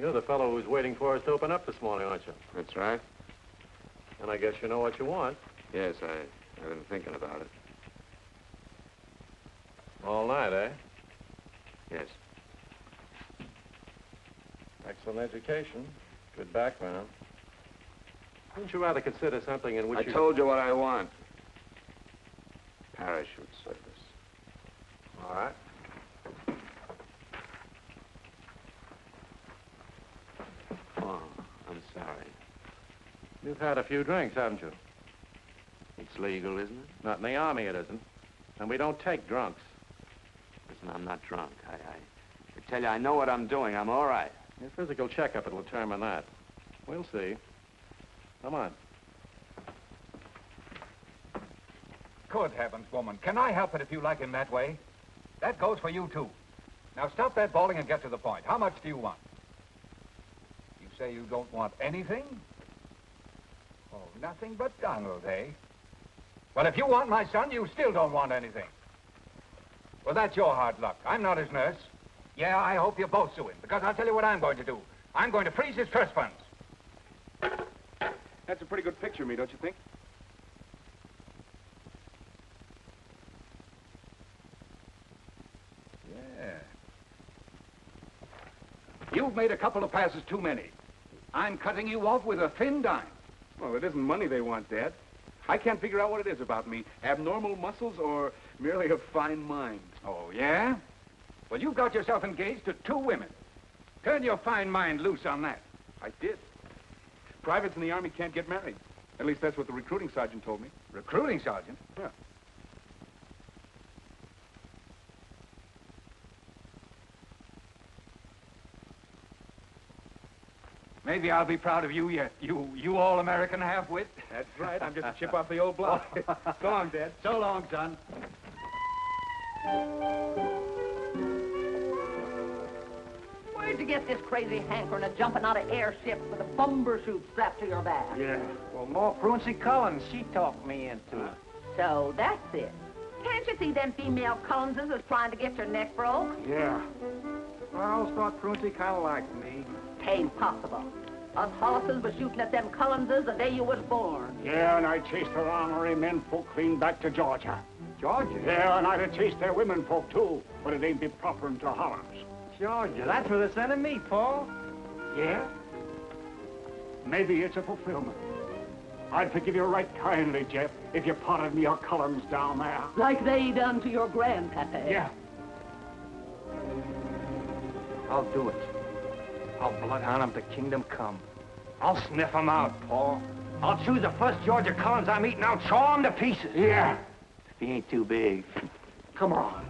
You're the fellow who's waiting for us to open up this morning, aren't you? That's right. And I guess you know what you want. Yes, I've been thinking about it. All night, eh? Yes. Excellent education. Good background. Wouldn't you rather consider something in which I told you what I want. Parachute service. All right. Oh, I'm sorry. You've had a few drinks, haven't you? It's legal, isn't it? Not in the Army, it isn't. And we don't take drunks. Listen, I'm not drunk. I tell you, I know what I'm doing. I'm all right. Your physical checkup will determine that. We'll see. Come on. Good heavens, woman. Can I help it if you like him that way? That goes for you, too. Now, stop that bawling and get to the point. How much do you want? You say you don't want anything? Oh, nothing but Donald, eh? Well, if you want my son, you still don't want anything. Well, that's your hard luck. I'm not his nurse. Yeah, I hope you both sue him, because I'll tell you what I'm going to do. I'm going to freeze his trust funds. That's a pretty good picture of me, don't you think? Yeah. You've made a couple of passes too many. I'm cutting you off with a thin dime. Well, it isn't money they want, Dad. I can't figure out what it is about me. Abnormal muscles or merely a fine mind. Oh, yeah? Well, you've got yourself engaged to 2 women. Turn your fine mind loose on that. I did. Privates in the Army can't get married. At least that's what the recruiting sergeant told me. Recruiting sergeant? Yeah. Maybe I'll be proud of you yet. You all-American half-wit. That's right. I'm just a chip off the old block. So long, Dad. So long, son. Where'd you get this crazy hankering of jumping out of airships with a bumbershoot strapped to your back? Yeah. Well, more Pruncy Collins, she talked me into it. So that's it. Can't you see them female Collinses is trying to get your neck broke? Yeah. Well, I always thought Pruncy kind of liked me. Tain't possible. Us Hollises was shooting at them Collinses the day you was born. Yeah, and I chased their honorary men folk clean back to Georgia. Georgia? Yeah, and I'd have chased their women folk, too, but it ain't be proper into Hollands. Georgia, that's where they're sending me, Paul. Yeah? Maybe it's a fulfillment. I'd forgive you right kindly, Jeff, if you potted me your Collins down there. Like they done to your grandpappy. Yeah. I'll do it. I'll bloodhound him to kingdom come. I'll sniff him out, Paul. I'll choose the first Georgia Collins I'm eating out, chaw him to pieces. Yeah. If he ain't too big. Come on.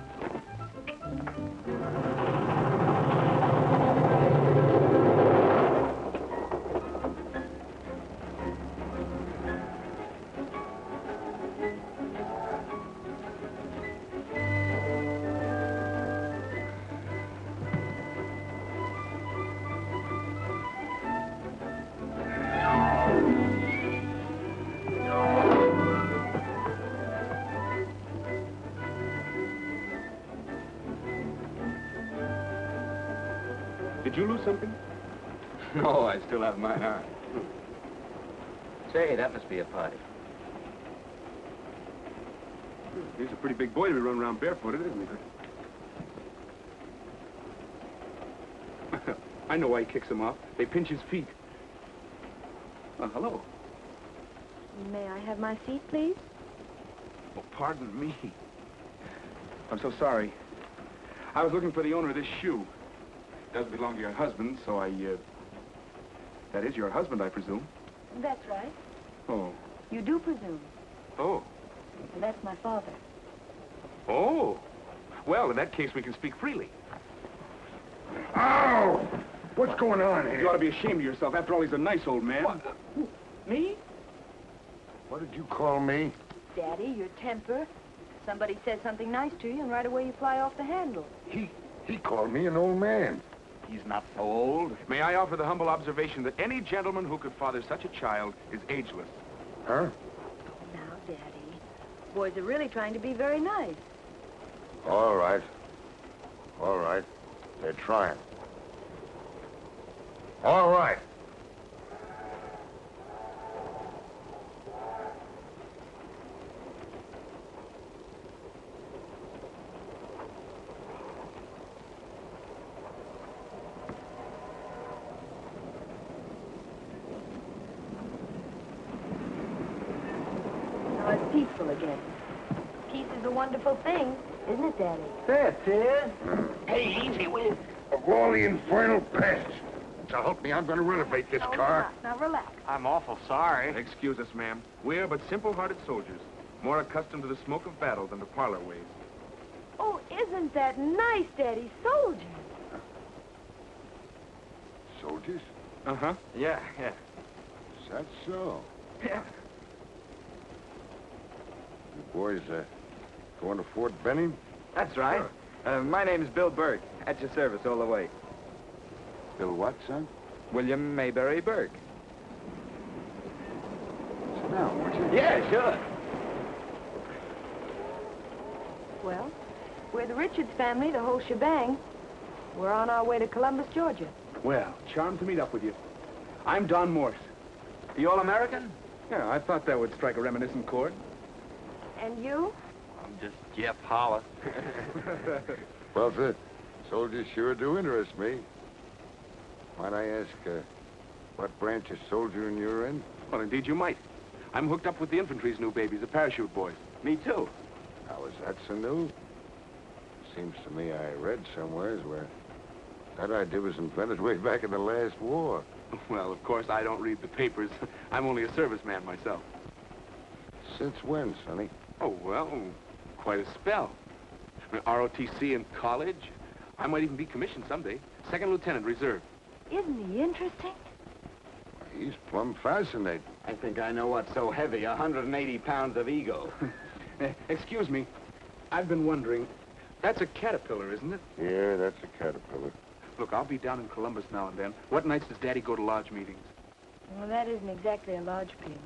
Did you lose something? No, I still have mine on. Say, that must be a party. He's a pretty big boy to be running around barefooted, isn't he? I know why he kicks them off. They pinch his feet. Well, hello. May I have my seat, please? Oh, pardon me. I'm so sorry. I was looking for the owner of this shoe. It does belong to your husband, so that is your husband, I presume. That's right. Oh. You do presume. Oh. And that's my father. Oh. Well, in that case, we can speak freely. Ow! What's going on here? You ought to be ashamed of yourself. After all, he's a nice old man. What? Me? What did you call me? Daddy, your temper. Somebody says something nice to you, and right away you fly off the handle. He called me an old man. He's not so old. May I offer the humble observation that any gentleman who could father such a child is ageless. Huh? Now, Daddy, boys are really trying to be very nice. All right. All right. They're trying. All right. Now it's peaceful again. Peace is a wonderful thing, isn't it, Daddy? There it is. Hey, easy, will you? Of all the infernal pests. So help me, I'm going to renovate this car. Now relax. I'm awful sorry. Excuse us, ma'am. We're but simple-hearted soldiers, more accustomed to the smoke of battle than to parlor ways. Oh, isn't that nice, Daddy? Soldiers. Soldiers? Uh-huh. Yeah. Is that so? Yeah. You boys, going to Fort Benning? That's right. My name is Bill Burke. At your service all the way. Bill what, son? William Mayberry Burke. Sit down, won't you? Yeah, sure. Well, we're the Richards family, the whole shebang. We're on our way to Columbus, Georgia. Well, charmed to meet up with you. I'm Don Morse. The All-American? Yeah, I thought that would strike a reminiscent chord. And you? I'm just Jeff Hollis. Well, the soldiers sure do interest me. Might I ask, what branch of soldiering you're in? Well, indeed you might. I'm hooked up with the infantry's new babies, the parachute boys. Me too. How is that so new? Seems to me I read somewheres where that idea was invented way back in the last war. Well, of course, I don't read the papers. I'm only a serviceman myself. Since when, Sonny? Oh, well, quite a spell. I mean, ROTC in college. I might even be commissioned someday. Second lieutenant, reserve. Isn't he interesting? He's plumb fascinating. I think I know what's so heavy. 180 pounds of ego. Excuse me. I've been wondering. That's a caterpillar, isn't it? Yeah, that's a caterpillar. Look, I'll be down in Columbus now and then. What nights does Daddy go to lodge meetings? Well, that isn't exactly a lodge pin.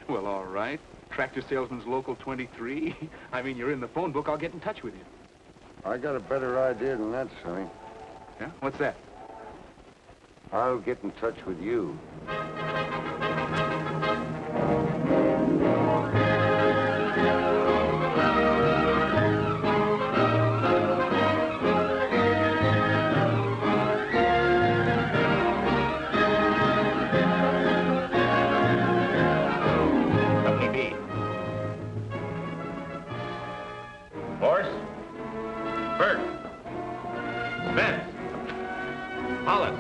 Well, all right. Tractor Salesman's Local 23. I mean, you're in the phone book. I'll get in touch with you. I got a better idea than that, Sonny. Yeah? What's that? I'll get in touch with you. Horse. Burke. Spence. Hollis.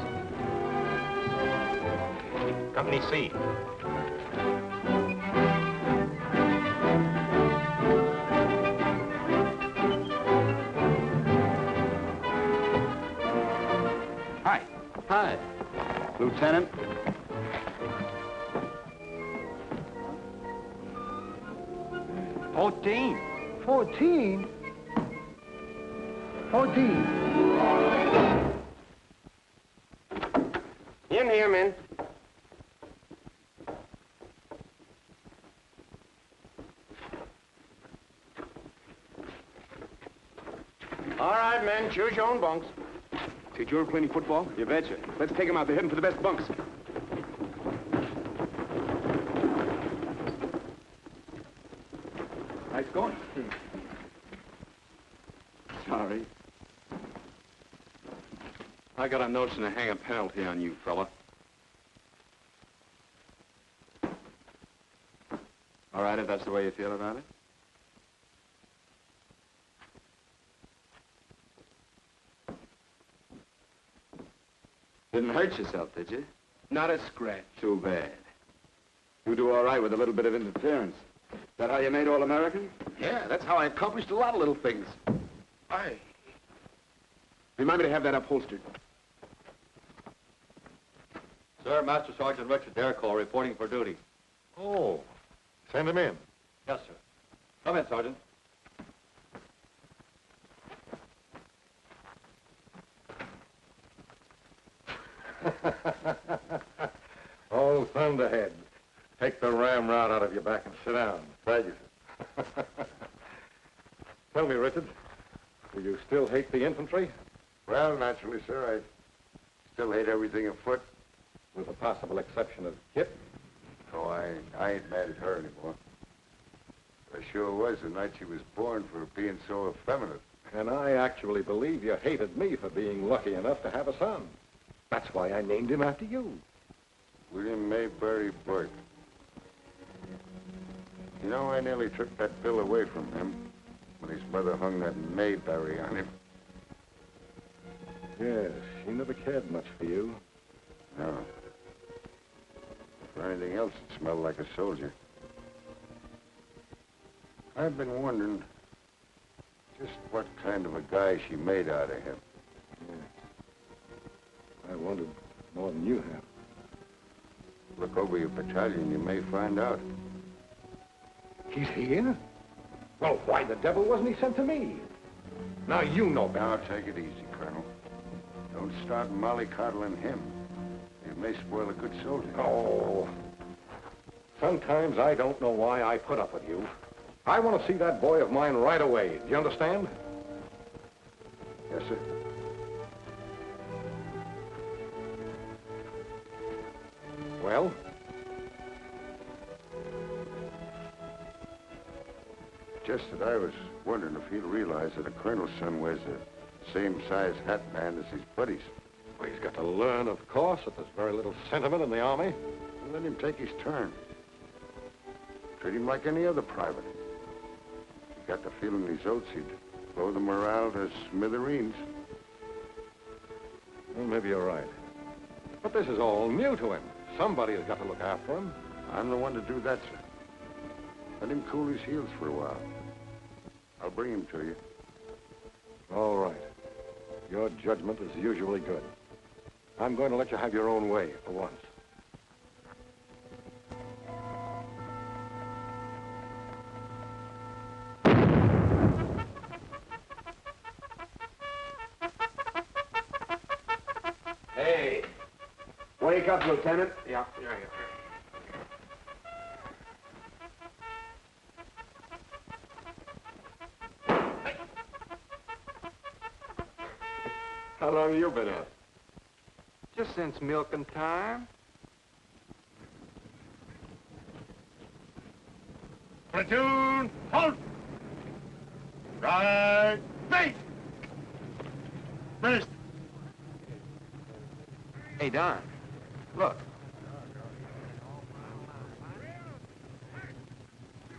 Company C. Hi. Hi. Lieutenant. $14. 14? 14. In here, men. All right, men, choose your own bunks. Say, Joe, playing football? You betcha. Let's take them out. They're heading for the best bunks. Nice going. Sorry. I got a notion to hang a penalty on you, fella. All right, if that's the way you feel about it. Didn't hurt yourself, did you? Not a scratch. Too bad. You do all right with a little bit of interference. Is that how you made All-American? Yeah, that's how I accomplished a lot of little things. Aye. Remind me to have that upholstered. Sir, Master Sergeant Richard Dercall reporting for duty. Oh, send him in. Yes, sir. Come in, Sergeant. Oh, thunderhead. Take the ramrod out of your back and sit down. Thank you, sir. Tell me, Richard, do you still hate the infantry? Well, naturally, sir, I still hate everything afoot. with the possible exception of Kip. Oh, I ain't mad at her anymore. I sure was the night she was born for being so effeminate. And I actually believe you hated me for being lucky enough to have a son. That's why I named him after you. William Mayberry Burke. You know, I nearly took that bill away from him when his mother hung that Mayberry on him. Yes, she never cared much for you. No. For anything else, it smelled like a soldier. I've been wondering just what kind of a guy she made out of him. Yeah. I wondered more than you have. Look over your battalion, you may find out. He's here? Well, why the devil wasn't he sent to me? Now you know better. Now, take it easy, Colonel. Don't start mollycoddling him. It may spoil a good soldier. Oh. Sometimes I don't know why I put up with you. I want to see that boy of mine right away. Do you understand? Yes, sir. Well? Just that I was wondering if he'll realize that a colonel's son wears the same size hat band as his buddies. Well, he's got to learn, of course, that there's very little sentiment in the Army. And let him take his turn. Treat him like any other private. He got the feeling these oaths he'd blow the morale to smithereens. Well, maybe you're right. But this is all new to him. Somebody has got to look after him. I'm the one to do that, sir. Let him cool his heels for a while. I'll bring him to you. All right. Your judgment is usually good. I'm going to let you have your own way for once. Hey. Wake up, Lieutenant. Yeah. How long have you been out? Just since milking time. Platoon, halt! Right, face! First. Hey, Don, look.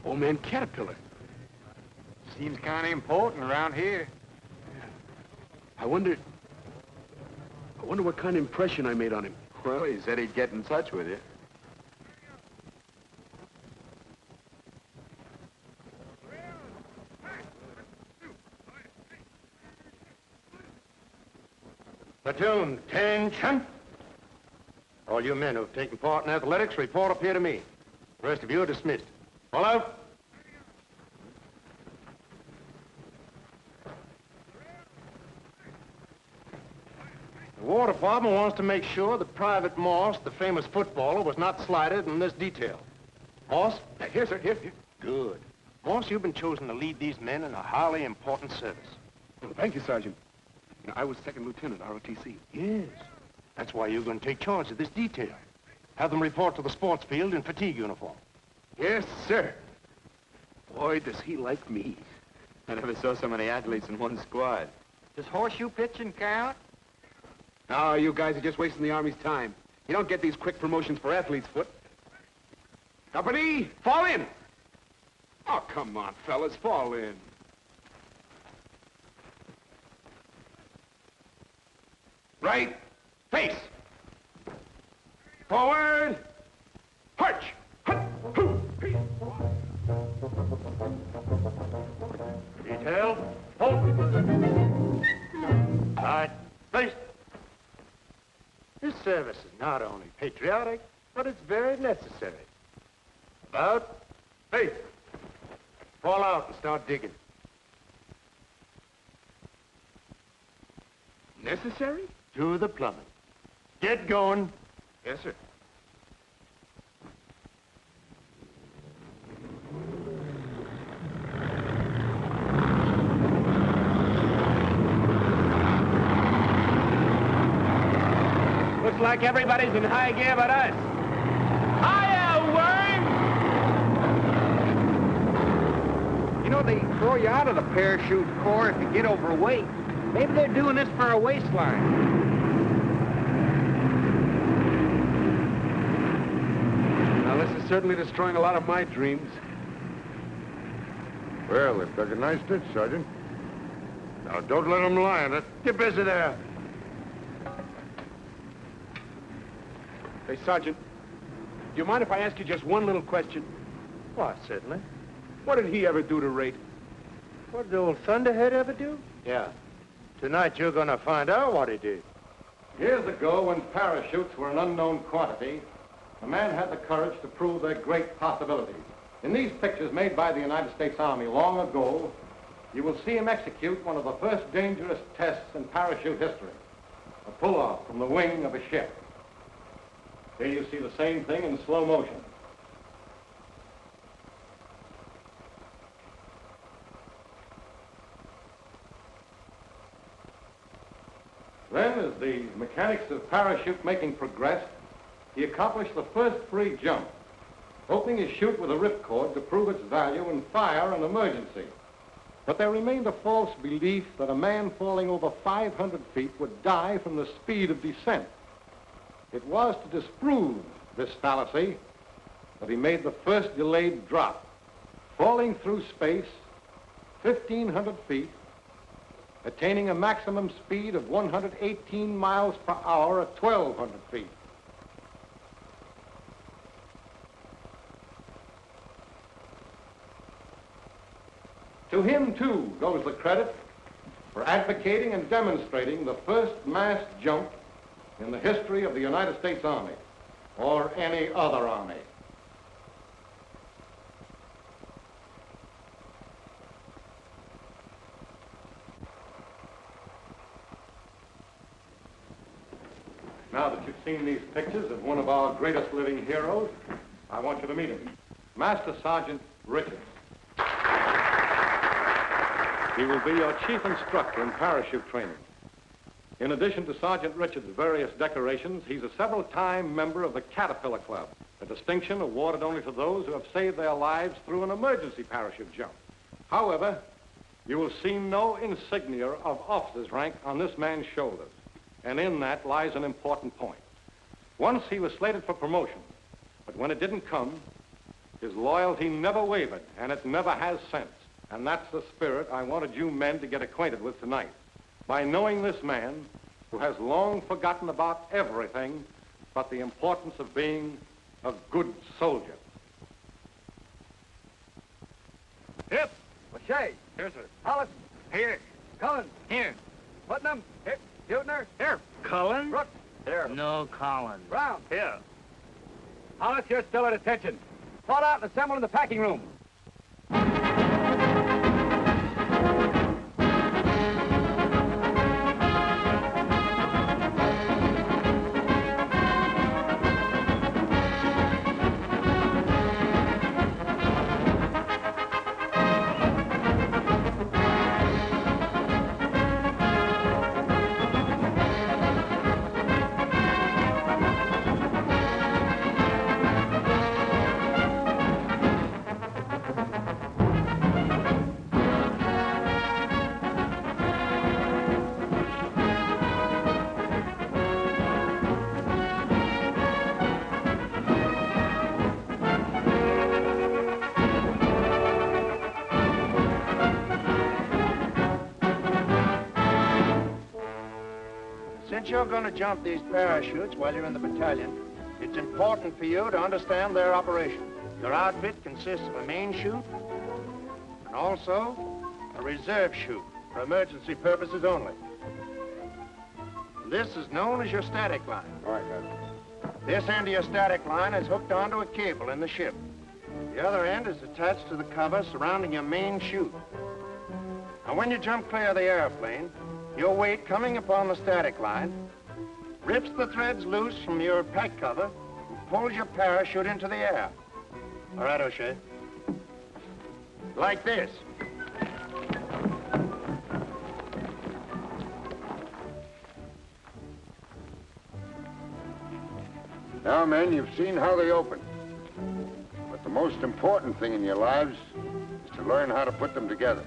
Old man Caterpillar. Seems kind of important around here. I wonder what kind of impression I made on him. Well, he said he'd get in touch with you. Platoon, attention. All you men who have taken part in athletics, report up here to me. The rest of you are dismissed. All out. The War Department wants to make sure that Private Morse, the famous footballer, was not slighted in this detail. Morse? Here, sir, here. Good. Morse, you've been chosen to lead these men in a highly important service. Well, thank you, Sergeant. You know, I was second lieutenant, ROTC. Yes. That's why you're going to take charge of this detail. Have them report to the sports field in fatigue uniform. Yes, sir. Boy, does he like me. I never saw so many athletes in one squad. Does horseshoe pitching count? No, you guys are just wasting the Army's time. You don't get these quick promotions for athlete's foot. Company, fall in! Oh, come on, fellas, fall in. Right, face. Forward, march. Detail, hold. Right, face. This service is not only patriotic, but it's very necessary. About, face. Fall out and start digging. Necessary? To the plumbing. Get going. Yes, sir. Looks like everybody's in high gear but us. Hiya, worm! You know, they throw you out of the parachute corps if you get overweight. Maybe they're doing this for a waistline. Now, this is certainly destroying a lot of my dreams. Well, they've dug a nice ditch, Sergeant. Now, don't let them lie on it. Get busy there. Hey, Sergeant, do you mind if I ask you just one little question? Why, certainly. What did he ever do to Rate? What did old Thunderhead ever do? Yeah. Tonight you're gonna find out what he did. Years ago, when parachutes were an unknown quantity, a man had the courage to prove their great possibilities. In these pictures made by the United States Army long ago, you will see him execute one of the first dangerous tests in parachute history, a pull-off from the wing of a ship. Here you see the same thing in slow motion. Then, as the mechanics of parachute making progressed, he accomplished the first free jump, opening his chute with a ripcord to prove its value in fire and emergency. But there remained a false belief that a man falling over 500 feet would die from the speed of descent. It was to disprove this fallacy that he made the first delayed drop, falling through space 1,500 feet, attaining a maximum speed of 118 miles per hour at 1,200 feet. To him, too, goes the credit for advocating and demonstrating the first mass jump in the history of the United States Army, or any other army. Now that you've seen these pictures of one of our greatest living heroes, I want you to meet him, Master Sergeant Richards. He will be your chief instructor in parachute training. In addition to Sergeant Richards' various decorations, he's a several-time member of the Caterpillar Club, a distinction awarded only to those who have saved their lives through an emergency parachute jump. However, you will see no insignia of officer's rank on this man's shoulders, and in that lies an important point. Once he was slated for promotion, but when it didn't come, his loyalty never wavered, and it never has since. And that's the spirit I wanted you men to get acquainted with tonight. By knowing this man, who has long forgotten about everything but the importance of being a good soldier. Hip. Lachey. Here, sir. Hollis. Here. Cullen. Here. Putnam. Hip. Butner. Here. Cullen? Brooks. Here. No, Collins. Brown. Here. Hollis, you're still at attention. Fall out and assemble in the packing room. Since you're going to jump these parachutes while you're in the battalion, it's important for you to understand their operation. Your outfit consists of a main chute and also a reserve chute for emergency purposes only. This is known as your static line. All right, guys. This end of your static line is hooked onto a cable in the ship. The other end is attached to the cover surrounding your main chute. Now, when you jump clear of the airplane, your weight coming upon the static line rips the threads loose from your pack cover and pulls your parachute into the air. All right, O'Shea. Like this. Now, men, you've seen how they open. But the most important thing in your lives is to learn how to put them together.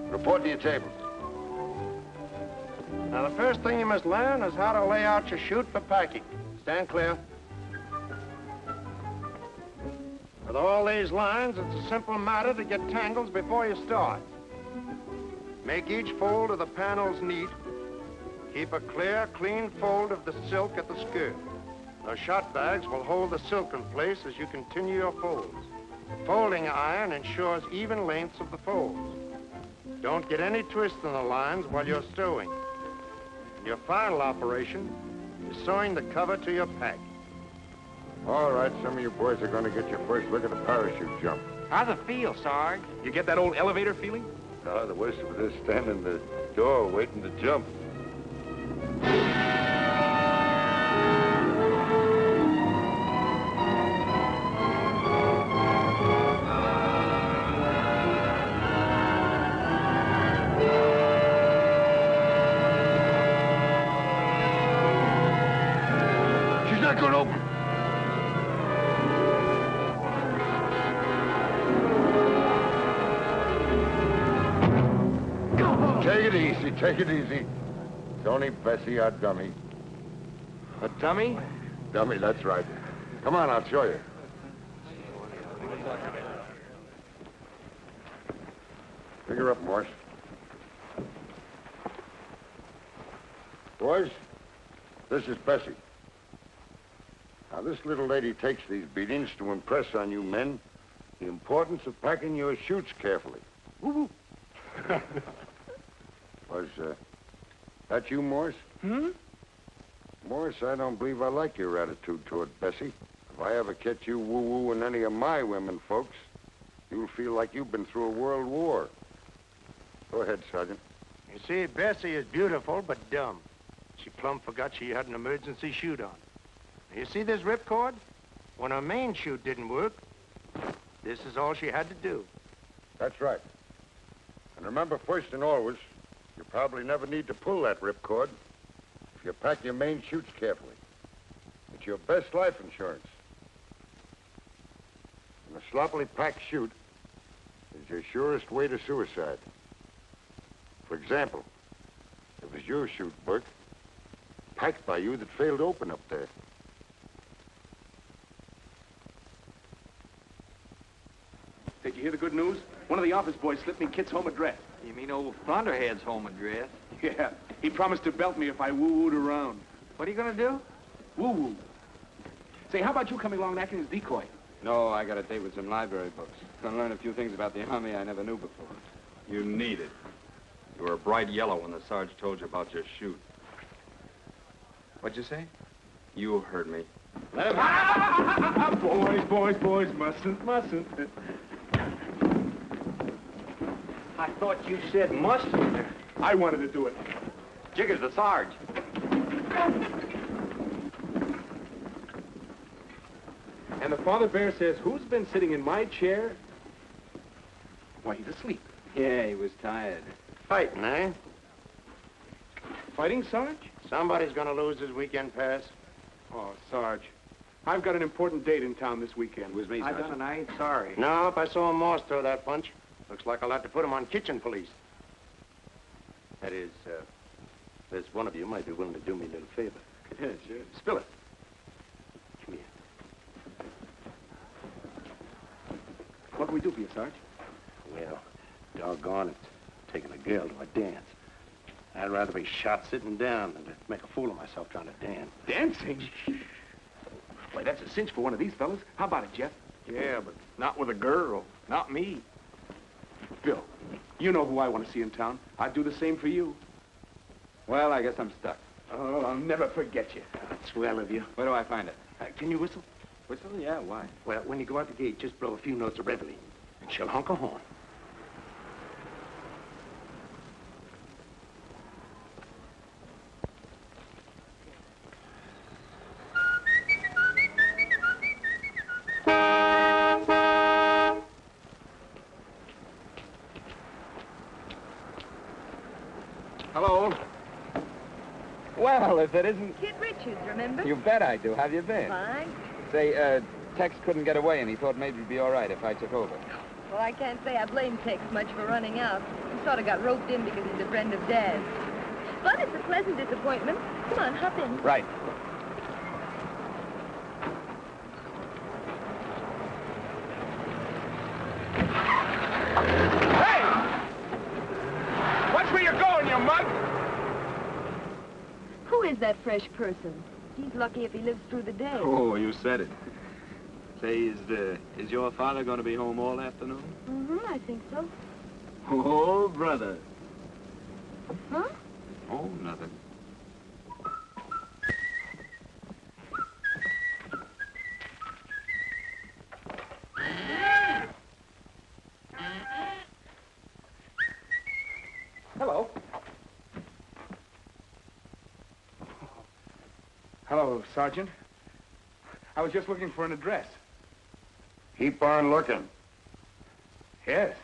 Report to your tables. Now, the first thing you must learn is how to lay out your chute for packing. Stand clear. With all these lines, it's a simple matter to get tangles before you start. Make each fold of the panels neat. Keep a clear, clean fold of the silk at the skirt. The shot bags will hold the silk in place as you continue your folds. The folding iron ensures even lengths of the folds. Don't get any twist in the lines while you're stowing. Your final operation is sewing the cover to your pack. All right, some of you boys are going to get your first look at the parachute jump. How's it feel, Sarge? You get that old elevator feeling? No, the worst of it is standing in the door waiting to jump. She's not going to open. Take it easy, take it easy. It's only Bessie, our dummy. A dummy? Dummy, that's right. Come on, I'll show you. Pick her up, Morse. Boys, this is Bessie. Now, this little lady takes these beatings to impress on you men the importance of packing your chutes carefully. Woo-woo. Was, that you, Morse? Hmm? Morse, I don't believe I like your attitude toward Bessie. If I ever catch you woo-wooing any of my women folks, you'll feel like you've been through a world war. Go ahead, Sergeant. You see, Bessie is beautiful but dumb. She plumb forgot she had an emergency chute on. You see this ripcord? When her main chute didn't work, this is all she had to do. That's right. And remember, first and always, you probably never need to pull that ripcord if you pack your main chutes carefully. It's your best life insurance. And a sloppily packed chute is your surest way to suicide. For example, it was your chute, Burke, packed by you that failed to open up there. Did you hear the good news? One of the office boys slipped me Kit's home address. You mean old Thunderhead's home address? Yeah, he promised to belt me if I woo-wooed around. What are you gonna do? Woo-woo. Say, how about you coming along and acting as decoy? No, I got a date with some library books. Gonna learn a few things about the Army I never knew before. You need it. You were a bright yellow when the Sarge told you about your chute. What'd you say? You heard me. Let him... Boys, mustn't. I thought you said mustard. I wanted to do it. Jigger's the Sarge. And the father bear says, who's been sitting in my chair? Why, he's asleep. Yeah, he was tired. Fighting, eh? Fighting, Sarge? Somebody's gonna lose his weekend pass. Oh, Sarge, I've got an important date in town this weekend. It was me, I Sergeant. done and I ain't sorry. No, if I saw Morse throw that punch, looks like I'll have to put him on kitchen police. That is, there's one of you might be willing to do me a little favor. Yeah, sure. Spill it. Come here. What can we do for you, Sarge? Well, doggone it, taking a girl to a dance. I'd rather be shot sitting down than to make a fool of myself trying to dance. Dancing? Why, that's a cinch for one of these fellas. How about it, Jeff? Yeah, but not with a girl. Not me. Bill, you know who I want to see in town. I'd do the same for you. Well, I guess I'm stuck. Oh, I'll never forget you. That's well of you. Where do I find it? Can you whistle? Whistle? Yeah, why? Well, when you go out the gate, just blow a few notes of reveille, and she'll honk a horn. Hello. Well, if it isn't... Kid Richards, remember? You bet I do. How have you been? Fine. Say, Tex couldn't get away, and he thought maybe it'd be all right if I took over. Well, I can't say I blame Tex much for running out. He sort of got roped in because he's a friend of Dad's. But it's a pleasant disappointment. Come on, hop in. Right. Watch where you're going, you mug! Who is that fresh person? He's lucky if he lives through the day. Oh, you said it. Say, is your father going to be home all afternoon? Mm-hmm, I think so. Oh, brother. Huh? Oh, nothing. Hello. Hello, Sergeant. I was just looking for an address. Keep on looking. Yes.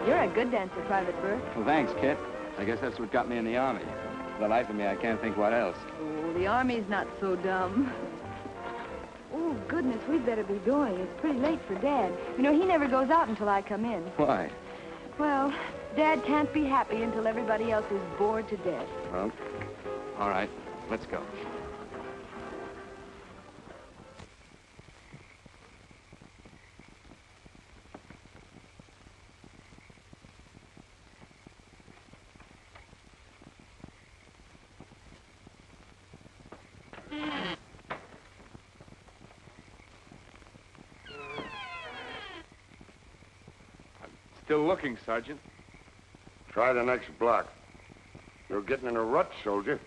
You're a good dancer, Private Burke. Well, thanks, Kit. I guess that's what got me in the Army. For the life of me, I can't think what else. Oh, the Army's not so dumb. Oh, goodness, we'd better be going. It's pretty late for Dad. You know, he never goes out until I come in. Why? Well, Dad can't be happy until everybody else is bored to death. Well, all right. Let's go. Still looking, Sergeant. Try the next block. You're getting in a rut, soldier.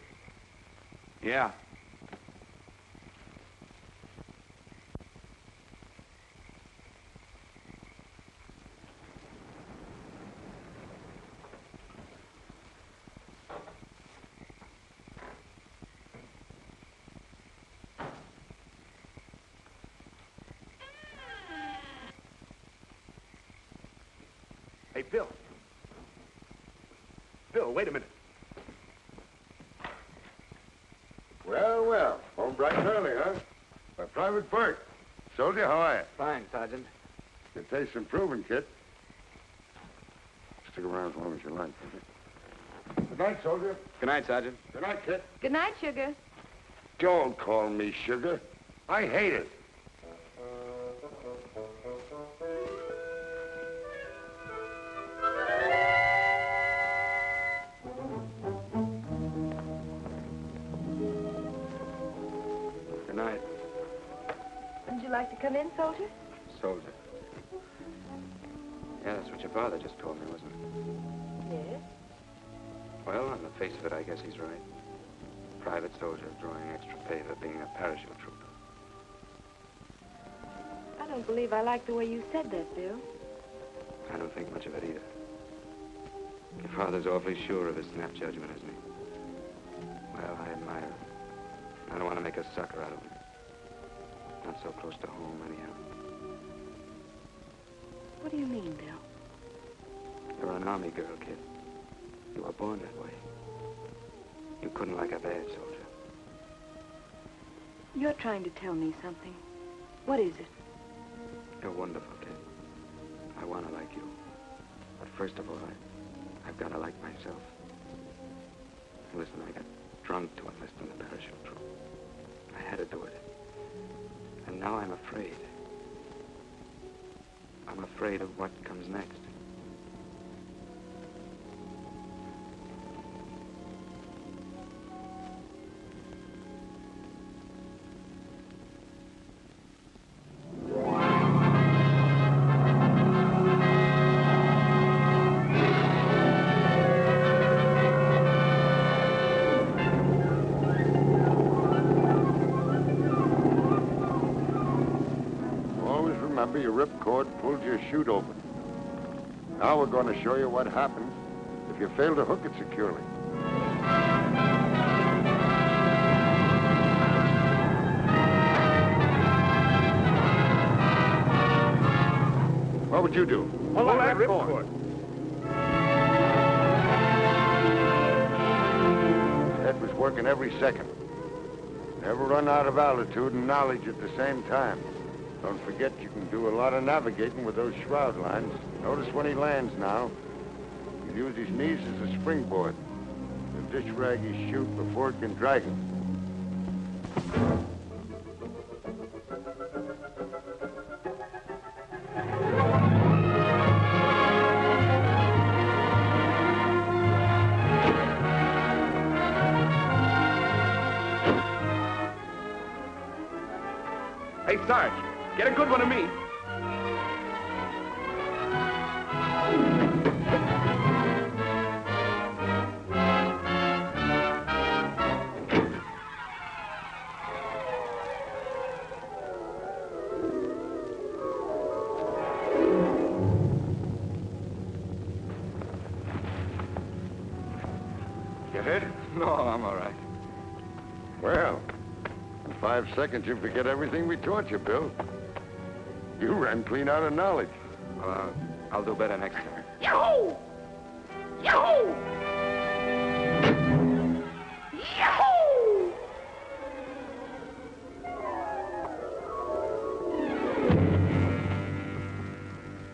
Yeah. Hey, Bill. Bill, wait a minute. Well, well. Home bright and early, huh? By Private Burke. Soldier, how are you? Fine, Sergeant. Your taste's improving, kid. Stick around as long as you like. Good night, soldier. Good night, Sergeant. Good night, kid. Good night, Sugar. Don't call me sugar. I hate it. Good night, Would you like to come in, soldier? soldier. Yeah, that's what your father just told me, wasn't it? Yes. Well, on the face of it, I guess he's right. Private soldier drawing extra pay for being a parachute trooper. I don't believe I like the way you said that, Bill. I don't think much of it either. Your father's awfully sure of his snap judgment, isn't he? Well, I admire him. I don't want to make a sucker out of him. Not so close to home, anyhow. What do you mean, Bill? You're an Army girl, kid. You were born that way. You couldn't like a bad soldier. You're trying to tell me something. What is it? You're wonderful, kid. I want to like you. But first of all, I've got to like myself. Listen, I got drunk to enlist in the parachute troop. I had to do it. And now I'm afraid. I'm afraid of what comes next. remember, your ripcord pulled your chute open. Now we're going to show you what happens if you fail to hook it securely. What would you do? Pull that ripcord. His head was working every second. Never run out of altitude and knowledge at the same time. Don't forget you can do a lot of navigating with those shroud lines. Notice when he lands now, he'll use his knees as a springboard. He'll dish rag his chute before it can drag him. Hey, Sarge, get a good one of me. You hit? No, I'm all right. Well, in 5 seconds you forget everything we taught you, Bill. You ran clean out of knowledge. Well, I'll do better next time. Yahoo! Yahoo! Yahoo!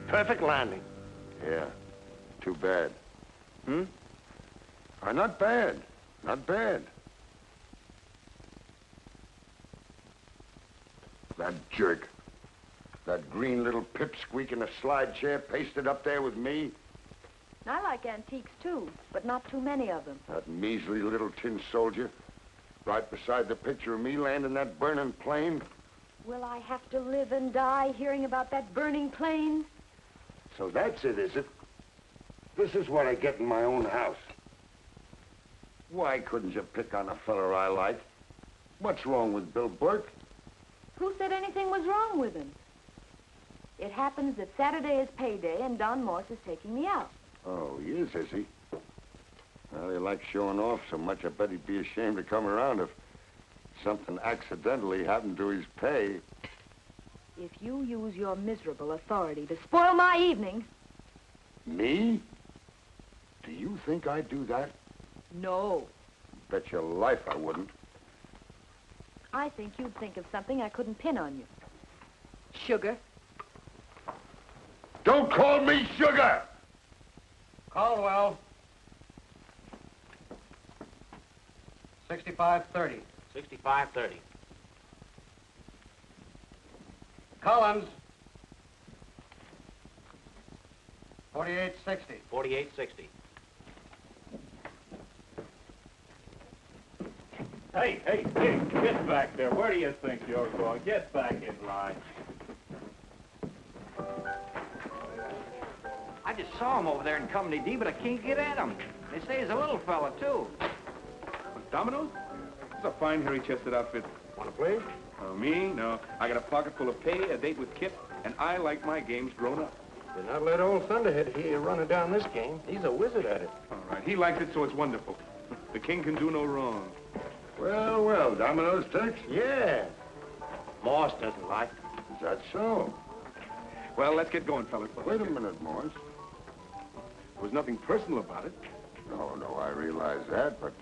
Perfect landing. Yeah, too bad. Not bad. Not bad. That jerk. That green little pipsqueak in a slide chair pasted up there with me. I like antiques, too, but not too many of them. That measly little tin soldier. Right beside the picture of me landing that burning plane. Will I have to live and die hearing about that burning plane? So that's it, is it? This is what I get in my own house. Why couldn't you pick on a fella I like? What's wrong with Bill Burke? Who said anything was wrong with him? It happens that Saturday is payday and Don Morse is taking me out. Oh, he is he? Well, he likes showing off so much, I bet he'd be ashamed to come around if something accidentally happened to his pay. If you use your miserable authority to spoil my evening... Me? Do you think I'd do that? No. Bet your life I wouldn't. I think you'd think of something I couldn't pin on you. Sugar. Don't call me Sugar! Caldwell. 6530. 6530. Collins. 4860. 4860. Hey, get back there. Where do you think you're going? Get back in line. I just saw him over there in Company D, but I can't get at him. They say he's a little fella, too. Domino's? It's a fine hairy-chested outfit. Want to play? Oh, me? No. I got a pocket full of pay, a date with Kip, and I like my games grown up. Do not let old Thunderhead hear you running down this game. He's a wizard at it. All right. He likes it, so it's wonderful. The king can do no wrong. Well, well, Domino's Tex. Yeah. Morse doesn't like it. Is that so? Well, let's get going, fellas. Wait a minute, Morse. There was nothing personal about it. No, I realize that, but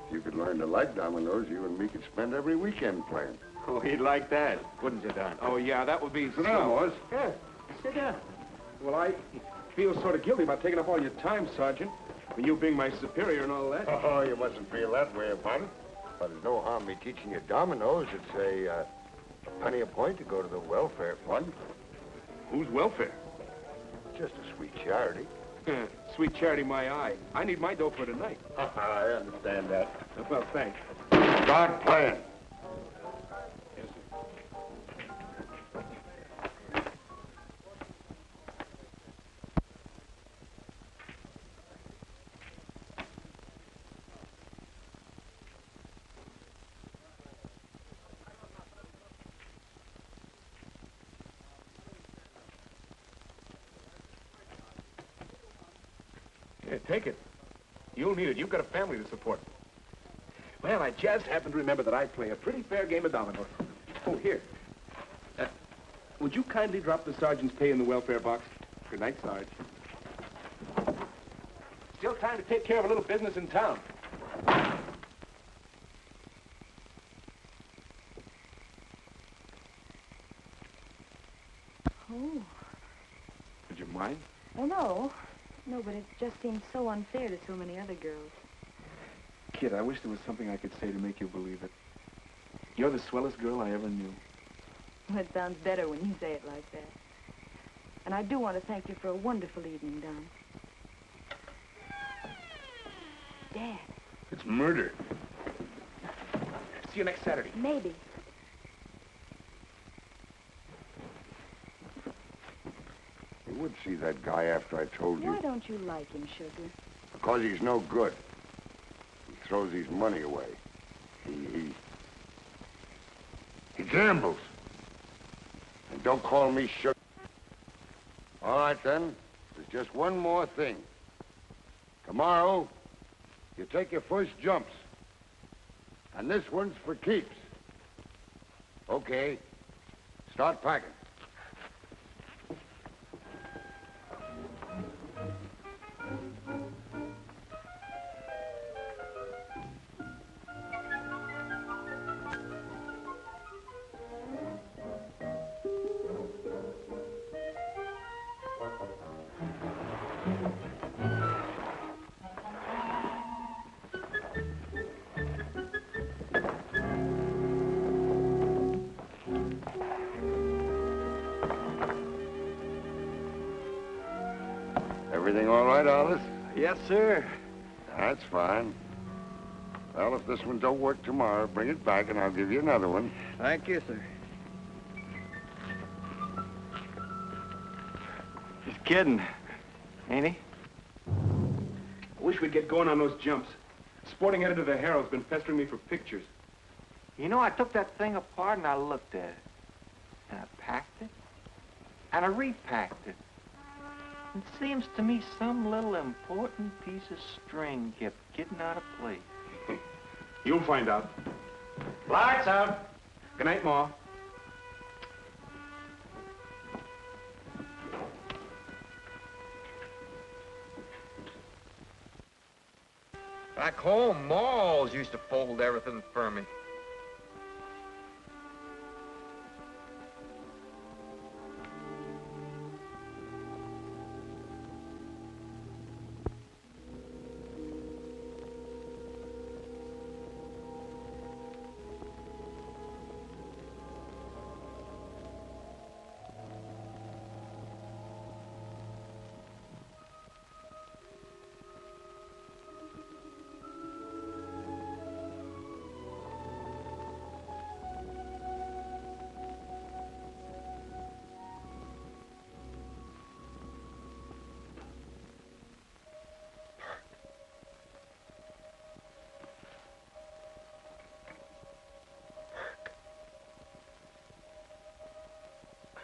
if you could learn to like dominoes, you and me could spend every weekend playing. Oh, he'd like that. Wouldn't you, Don? Oh, yeah, that would be... Sit down, Morse. Yeah. Sit down. Well, I feel sort of guilty about taking up all your time, Sergeant. And you being my superior and all that. Oh, you mustn't feel that way about it. But there's no harm me teaching you dominoes. It's a penny a point to go to the welfare fund. Whose welfare? Just a sweet charity. Sweet charity, my eye. I need my dough for tonight. I understand that. Well, thanks. Start playing. Yes, sir. Here, take it. You'll need it. You've got a family to support. Well, I just happened to remember that I play a pretty fair game of dominoes. Oh, here. Would you kindly drop the sergeant's pay in the welfare box? Good night, Sarge. Still time to take care of a little business in town. Oh. Would you mind? Oh, no. No, but it just seems so unfair to so many other girls. Kid, I wish there was something I could say to make you believe it. You're the swellest girl I ever knew. Well, it sounds better when you say it like that. And I do want to thank you for a wonderful evening, Don. Dad. It's murder. See you next Saturday. Maybe. You would see that guy after I told you. Why don't you like him, Sugar? Because he's no good. He throws his money away. He gambles. And don't call me Sugar. All right, then. There's just one more thing. Tomorrow, you take your first jumps. And this one's for keeps. Okay. Start packing. Everything all right, Alice? Yes, sir. That's fine. Well, if this one don't work tomorrow, bring it back and I'll give you another one. Thank you, sir. He's kidding, ain't he? I wish we'd get going on those jumps. Sporting editor of the Herald's been pestering me for pictures. You know, I took that thing apart and I looked at it. And I packed it. And I repacked it. It seems to me some little important piece of string kept getting out of place. You'll find out. Lights out. Good night, Ma. Back home, Ma always used to fold everything for me.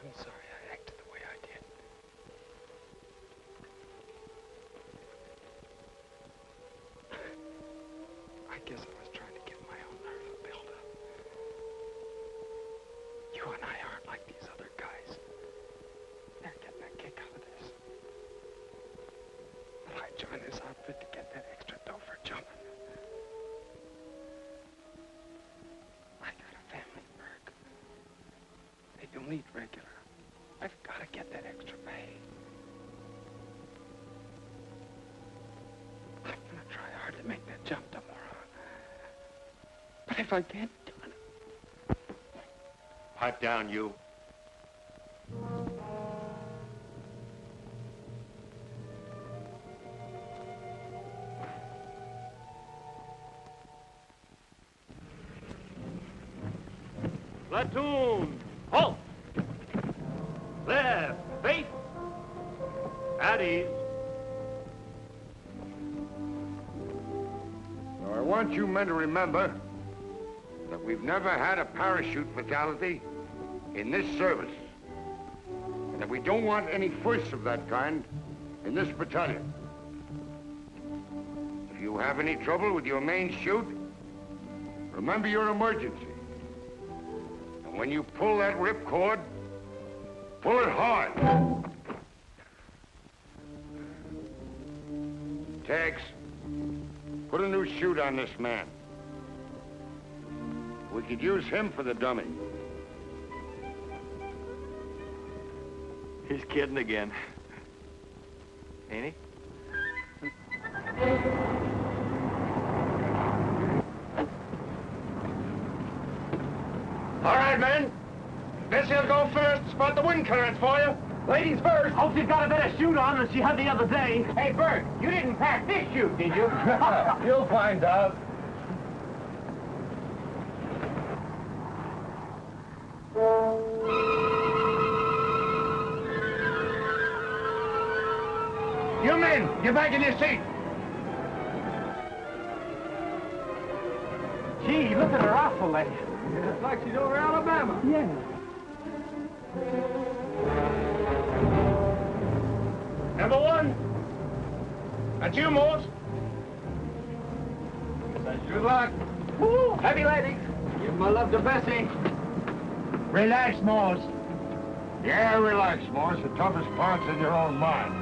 I'm sorry I acted the way I did. I guess I was trying to get my own nerve and build up. You and I aren't like these other guys. They're getting a kick out of this. But I joined this outfit to get that extra dough for jumping. I got a family, Burke. They don't eat regular. I've got to get that extra pay. I'm going to try hard to make that jump tomorrow. But if I can't do it... Pipe down, you. Platoon, halt! Left, face, at ease. Now, I want you men to remember that we've never had a parachute fatality in this service. And that we don't want any firsts of that kind in this battalion. If you have any trouble with your main chute, remember your emergency. And when you pull that ripcord, pull it hard. Tex, put a new chute on this man. We could use him for the dummy. He's kidding again. Ain't he? All right, men. Bessie'll go first. Spot the wind currents for you. Ladies first. Hope she's got a better chute on than she had the other day. Hey, Bert, you didn't pack this chute, did you? You'll find out. You men, get back in your seat. Gee, look at her awful lady. It's like she's over Alabama. Yeah. Number one. That's you, Morse. Good luck. Woo, heavy ladies. Give my love to Bessie. Relax, Morse. Yeah, relax, Morse. The toughest part's in your own mind.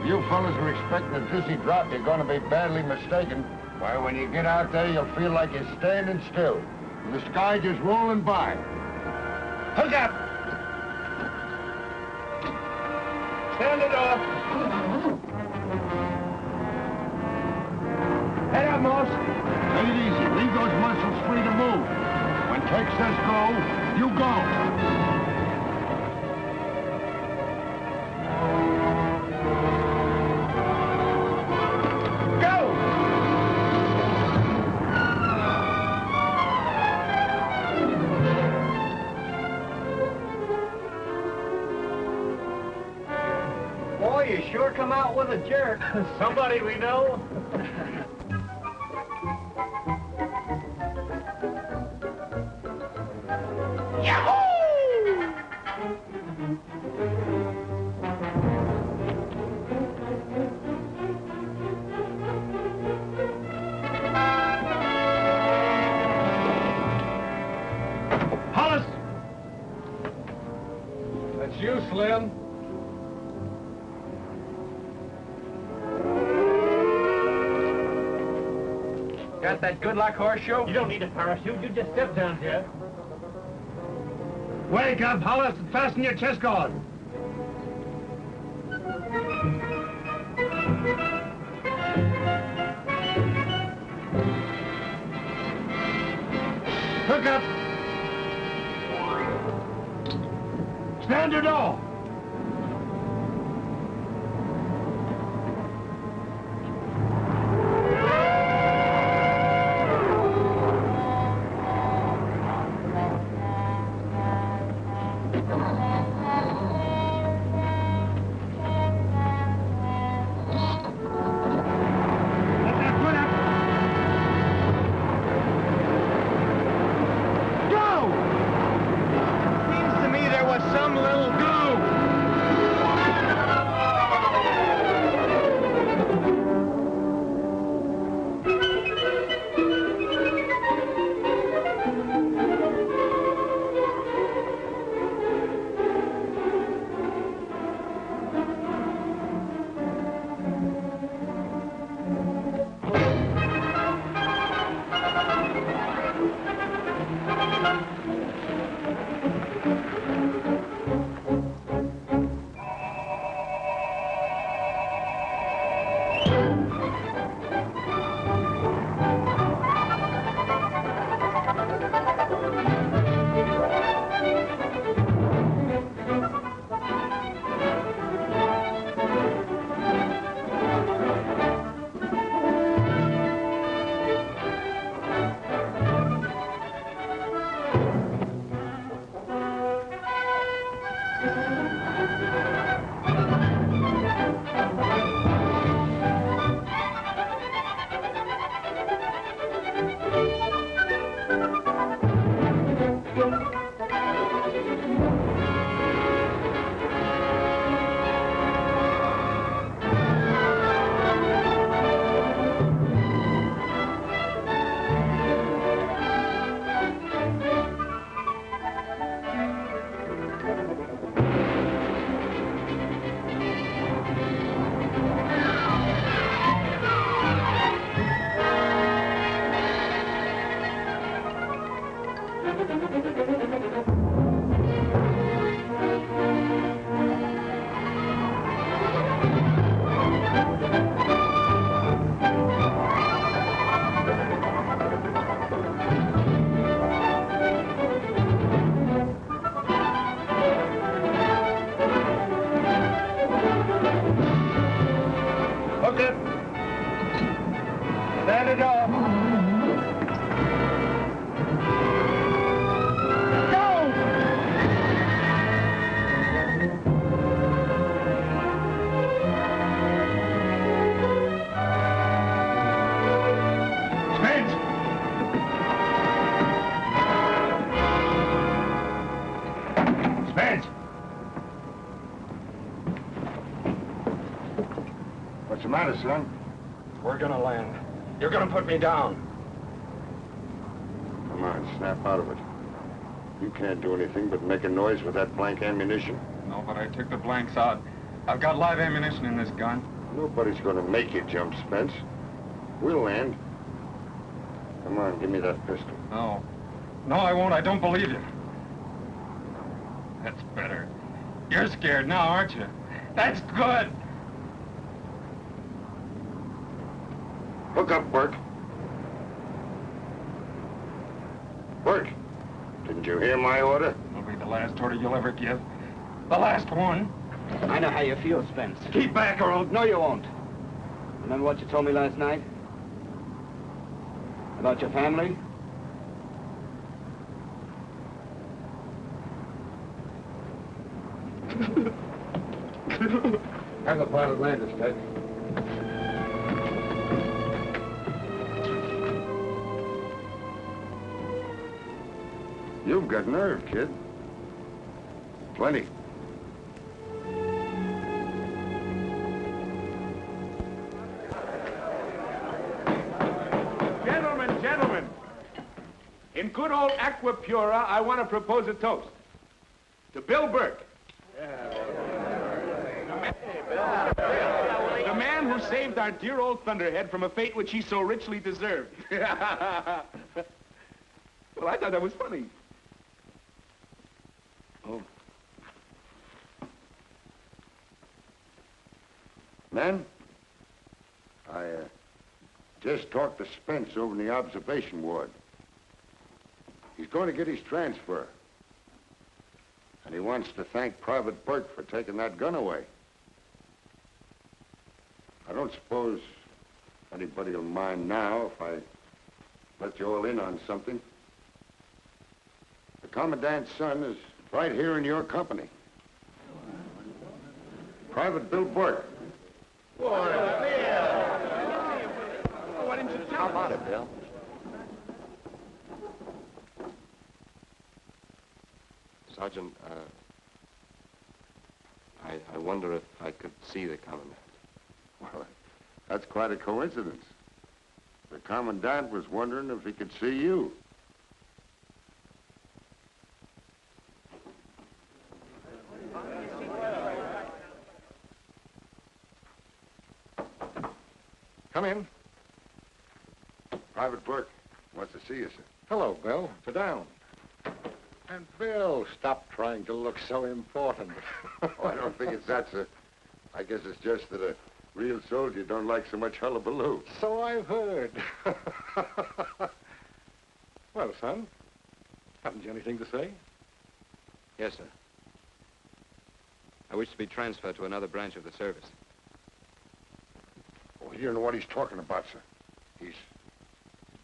If you fellas are expecting a dizzy drop, you're going to be badly mistaken. Why, when you get out there, you'll feel like you're standing still. And the sky just rolling by. Hook up! Stand it off. Head up, Morse. Take it easy. Leave those muscles free to move. When Tex says go, you go. Boy, you sure come out with a jerk. Somebody we know? Hollis! That's you, Slim. Got that good luck horseshoe? You don't need a parachute. You just step down here. Wake up, Hollis, and fasten your chest guard. Hook up. Stand your door. Some little go! Hook it. Stand it off. Spence! What's the matter, son? We're gonna land. You're gonna put me down. Come on, snap out of it. You can't do anything but make a noise with that blank ammunition. No, but I took the blanks out. I've got live ammunition in this gun. Nobody's gonna make you jump, Spence. We'll land. Come on, give me that pistol. No. No, I won't. I don't believe you. That's better. You're scared now, aren't you? That's good. Hook up, Burke. Burke, didn't you hear my order? It'll be the last order you'll ever give. The last one. I know how you feel, Spence. Keep back or I'll... No, you won't. Remember what you told me last night? About your family? Have the pilot land us, Ted. You've got nerve, kid. Plenty. Gentlemen. In good old Aqua Pura, I want to propose a toast. To Bill Burke. The man who saved our dear old Thunderhead from a fate which he so richly deserved. Well, I thought that was funny. Oh. Men, I just talked to Spence over in the observation ward. He's going to get his transfer. And he wants to thank Private Burke for taking that gun away. I don't suppose anybody will mind now if I let you all in on something. The Commandant's son is right here in your company. Private Bill Burke. How about it, Bill? Sergeant, I wonder if I could see the Commandant. Well, that's quite a coincidence. The Commandant was wondering if he could see you. Come in. Private Burke wants to see you, sir. Hello, Bill. Sit down. And Bill, stop trying to look so important. Oh, I don't think it's that, sir. I guess it's just that a real soldier don't like so much hullabaloo. So I've heard. Well, son, haven't you anything to say? Yes, sir. I wish to be transferred to another branch of the service. Oh, you don't know what he's talking about, sir. He's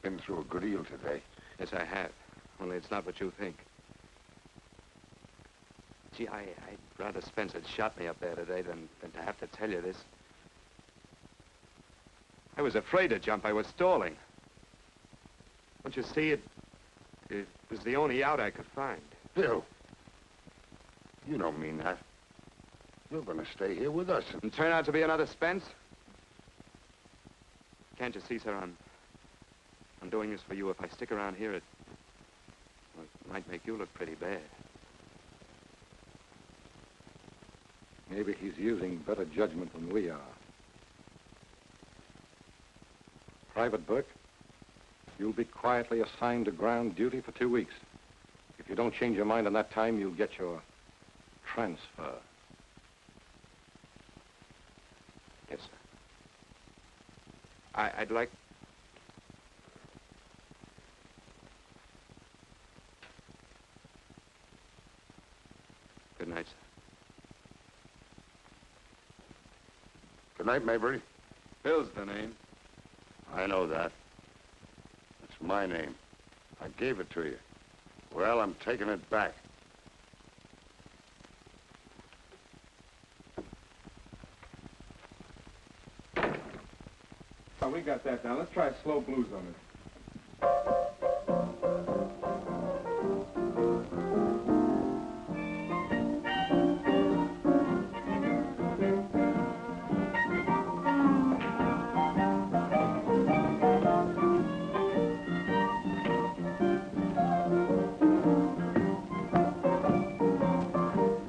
been through a good deal today. Yes, I have. Only it's not what you think. Gee, I'd rather Spence had shot me up there today than to have to tell you this. I was afraid to jump. I was stalling. Don't you see, it was the only out I could find. Bill, you don't mean that. You're going to stay here with us. And turn out to be another Spence? Can't you see, sir, I'm doing this for you. If I stick around here, it might make you look pretty bad. Maybe he's using better judgment than we are. Private Burke, you'll be quietly assigned to ground duty for 2 weeks. If you don't change your mind in that time, you'll get your transfer. Yes, sir. I'd like... Good night, sir. Good night, Maybury. Bill's the name. I know that. It's my name. I gave it to you. Well, I'm taking it back. Oh, we got that down. Let's try slow blues on it.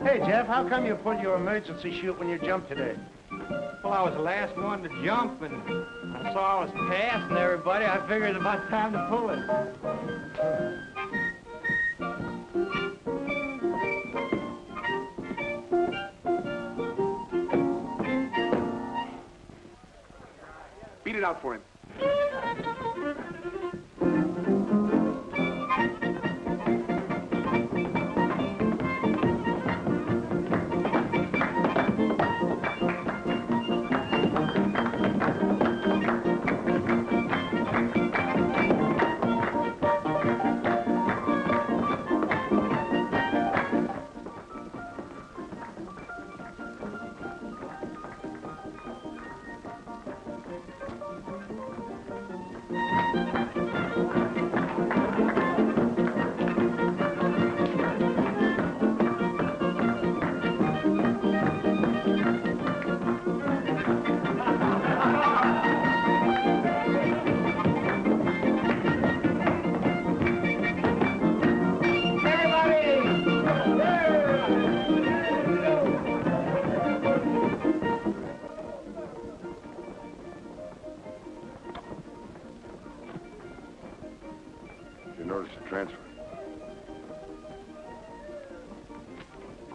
Hey, Jeff, how come you pulled your emergency chute when you jumped today? Well, I was the last one to jump, and I saw I was passing everybody. I figured it was about time to pull it. Beat it out for him.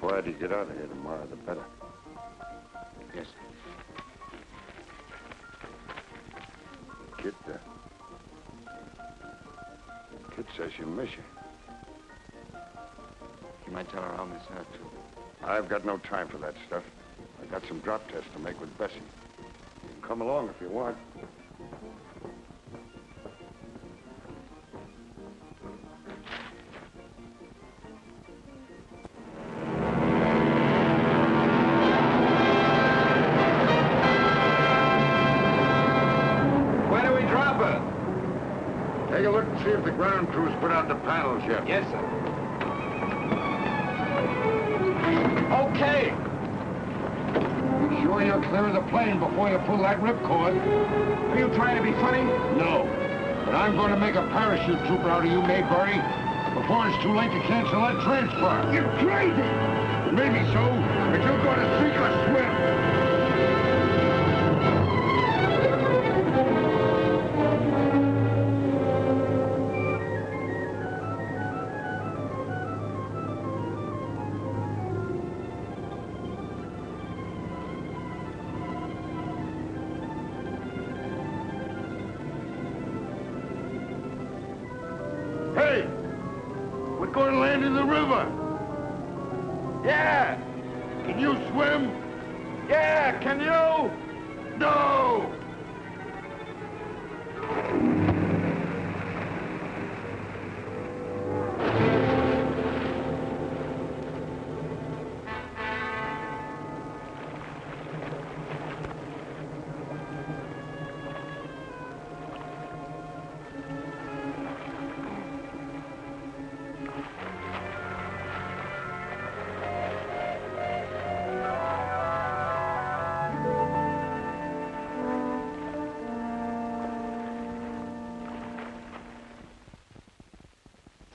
Glad you get out of here tomorrow, the better. Yes, Kid says she miss you. You might tell her I'll miss her, too. I've got no time for that stuff. I got some drop tests to make with Bessie. You can come along if you want. Take a look and see if the ground crew's put out the panels yet. Yes, sir. Okay. You sure you're clear of the plane before you pull that ripcord? Are you trying to be funny? No. But I'm going to make a parachute trooper out of you, Maybury, before it's too late to cancel that transfer. You're crazy! Maybe so, but you're going to sink or swim. Hey! We're going to land in the river. Yeah! Can you swim? Yeah, can you? No!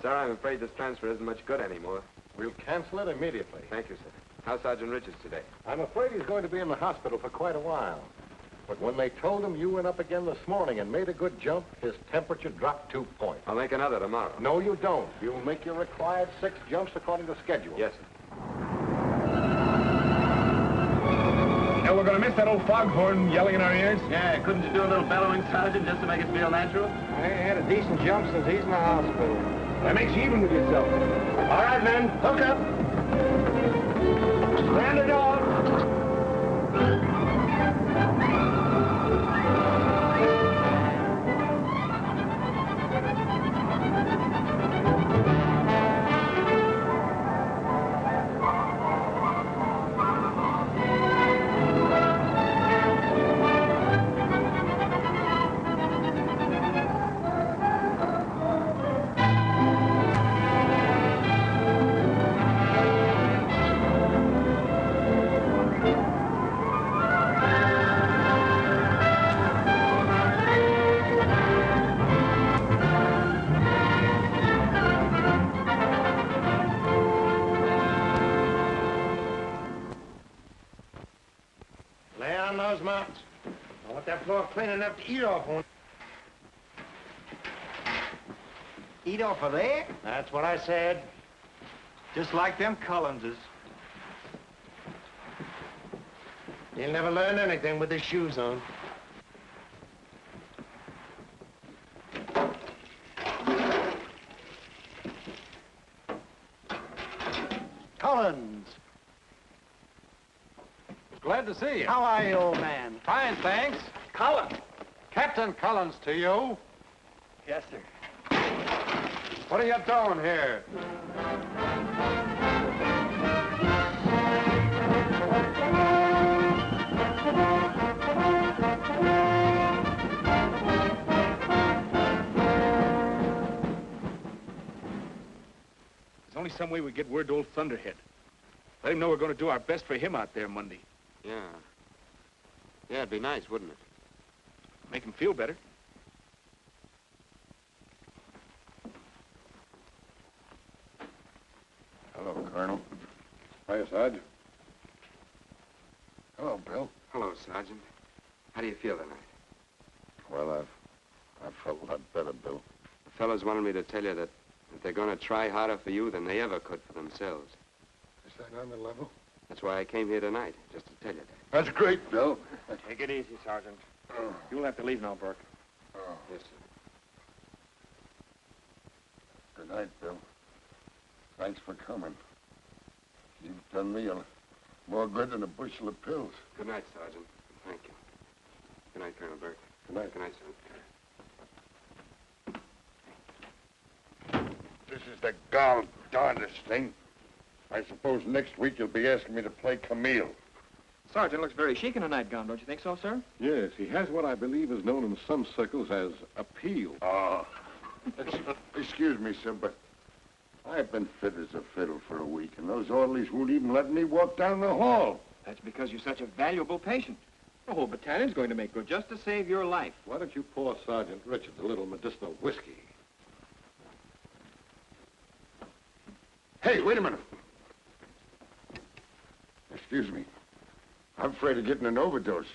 Sir, I'm afraid this transfer isn't much good anymore. We'll cancel it immediately. Thank you, sir. How's Sergeant Richards today? I'm afraid he's going to be in the hospital for quite a while. But when they told him you went up again this morning and made a good jump, his temperature dropped 2 points. I'll make another tomorrow. No, you don't. You'll make your required 6 jumps according to schedule. Yes, sir. Now we're going to miss that old foghorn yelling in our ears? Yeah, couldn't you do a little bellowing, Sergeant, just to make it feel natural? I ain't had a decent jump since he's in the hospital. That makes you even with yourself. All right, men, hook up. Stand it off. Lay on those mounts. I want that floor clean enough to eat off on. Eat off of there? That's what I said. Just like them Collinses. You'll never learn anything with the shoes on. Collins. Glad to see you. How are you, old man? Fine, thanks. Collins. Captain Collins to you. Yes, sir. What are you doing here? There's only some way we get word to old Thunderhead. Let him know we're going to do our best for him out there Monday. Yeah. Yeah, it'd be nice, wouldn't it? Make him feel better. Hello, Colonel. Hiya, Sarge. Hello, Bill. Hello, Sergeant. How do you feel tonight? Well, I've felt a lot better, Bill. The fellows wanted me to tell you that they're going to try harder for you than they ever could for themselves. Is that on the level? That's why I came here tonight, just to tell you that. That's great, Bill. Take it easy, Sergeant. Oh. You'll have to leave now, Burke. Oh. Yes, sir. Good night, Bill. Thanks for coming. You've done me more good than a bushel of pills. Good night, Sergeant. Thank you. Good night, Colonel Burke. Good night. Good night, sir. This is the gall darndest thing. I suppose next week you'll be asking me to play Camille. Sergeant looks very chic in a nightgown, don't you think so, sir? Yes, he has what I believe is known in some circles as appeal. Oh. Excuse me, sir, but I've been fit as a fiddle for a week, and those orderlies won't even let me walk down the hall. That's because you're such a valuable patient. The whole battalion's going to make good just to save your life. Why don't you pour Sergeant Richards a little medicinal whiskey? Hey, wait a minute. Excuse me. I'm afraid of getting an overdose.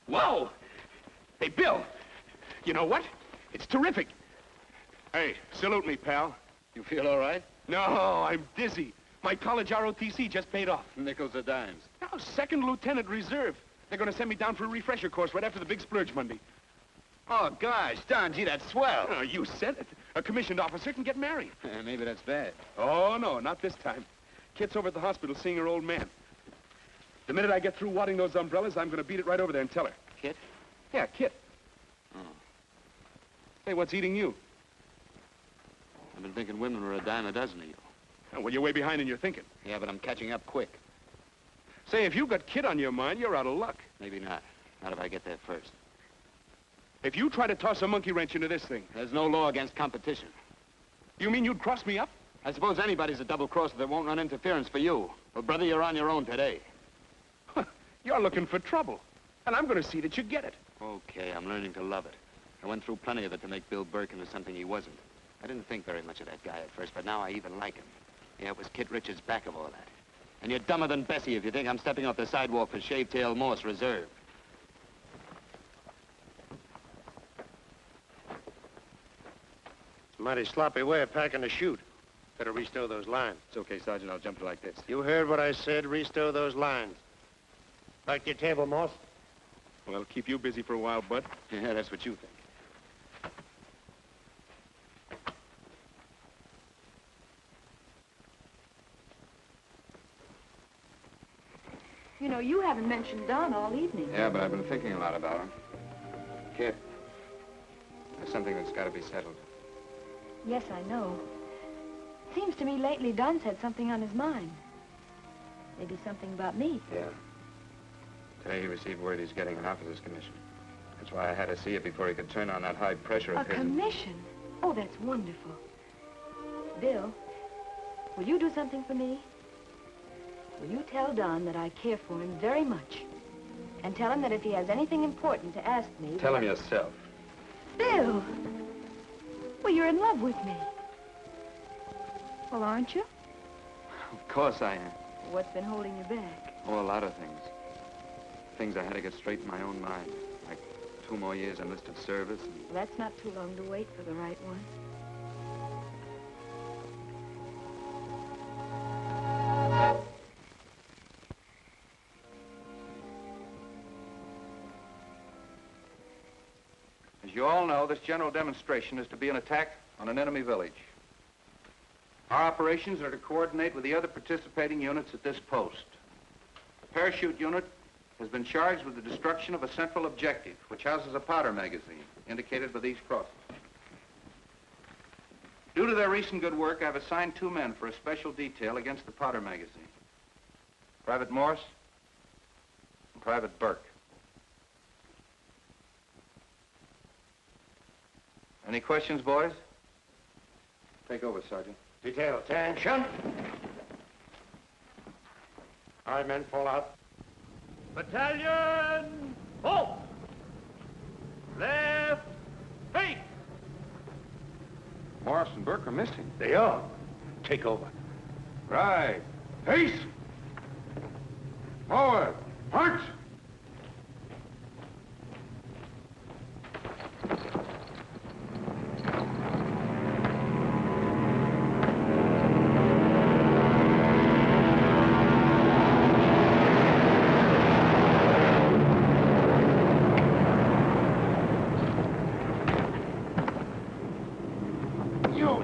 Whoa! Hey, Bill, you know what? It's terrific. Hey, salute me, pal. You feel all right? No, I'm dizzy. My college ROTC just paid off. Nickels or dimes? Now, second lieutenant reserve. They're going to send me down for a refresher course right after the big splurge Monday. Oh, gosh, Don, gee, that's swell. Oh, you said it. A commissioned officer can get married. Maybe that's bad. Oh, no, not this time. Kit's over at the hospital seeing her old man. The minute I get through wadding those umbrellas, I'm going to beat it right over there and tell her. Kit? Yeah, Kit. Oh. Hey, what's eating you? I've been thinking women were a dime a dozen of you. Oh, well, you're way behind in your thinking. Yeah, but I'm catching up quick. Say, if you've got Kit on your mind, you're out of luck. Maybe not. Not if I get there first. If you try to toss a monkey wrench into this thing... There's no law against competition. You mean you'd cross me up? I suppose anybody's a double-crosser that won't run interference for you. But, brother, you're on your own today. You're looking for trouble. And I'm going to see that you get it. Okay, I'm learning to love it. I went through plenty of it to make Bill Burke into something he wasn't. I didn't think very much of that guy at first, but now I even like him. Yeah, it was Kit Richards back of all that. And you're dumber than Bessie if you think I'm stepping off the sidewalk for Shavetail Morse Reserve. It's a mighty sloppy way of packing a chute. Better restow those lines. It's okay, Sergeant. I'll jump it like this. You heard what I said. Restow those lines. Back to your table, Morse. Well, keep you busy for a while, Bud. Yeah, that's what you think. You know, you haven't mentioned Don all evening. Yeah, but I've been thinking a lot about him. Kid, there's something that's got to be settled. Yes, I know. Seems to me lately Don's had something on his mind. Maybe something about me. Yeah. Today he received word he's getting an officer's commission. That's why I had to see it before he could turn on that high pressure of A his. commission? Oh, that's wonderful. Bill, will you do something for me? Will you tell Don that I care for him very much? And tell him that if he has anything important to ask me... Tell him yourself. Bill! Well, you're in love with me. Well, aren't you? Of course I am. What's been holding you back? Oh, a lot of things. Things I had to get straight in my own mind. Like 2 more years enlisted service. And... Well, that's not too long to wait for the right one. As you all know, this general demonstration is to be an attack on an enemy village. Our operations are to coordinate with the other participating units at this post. The parachute unit has been charged with the destruction of a central objective, which houses a powder magazine, indicated by these crosses. Due to their recent good work, I've assigned 2 men for a special detail against the powder magazine. Private Morse and Private Burke. Any questions, boys? Take over, Sergeant. Detail, attention. All right, men, fall out. Battalion, halt! Left, feet! Morris and Burke are missing. They are. Take over. Right. Peace! Forward! March!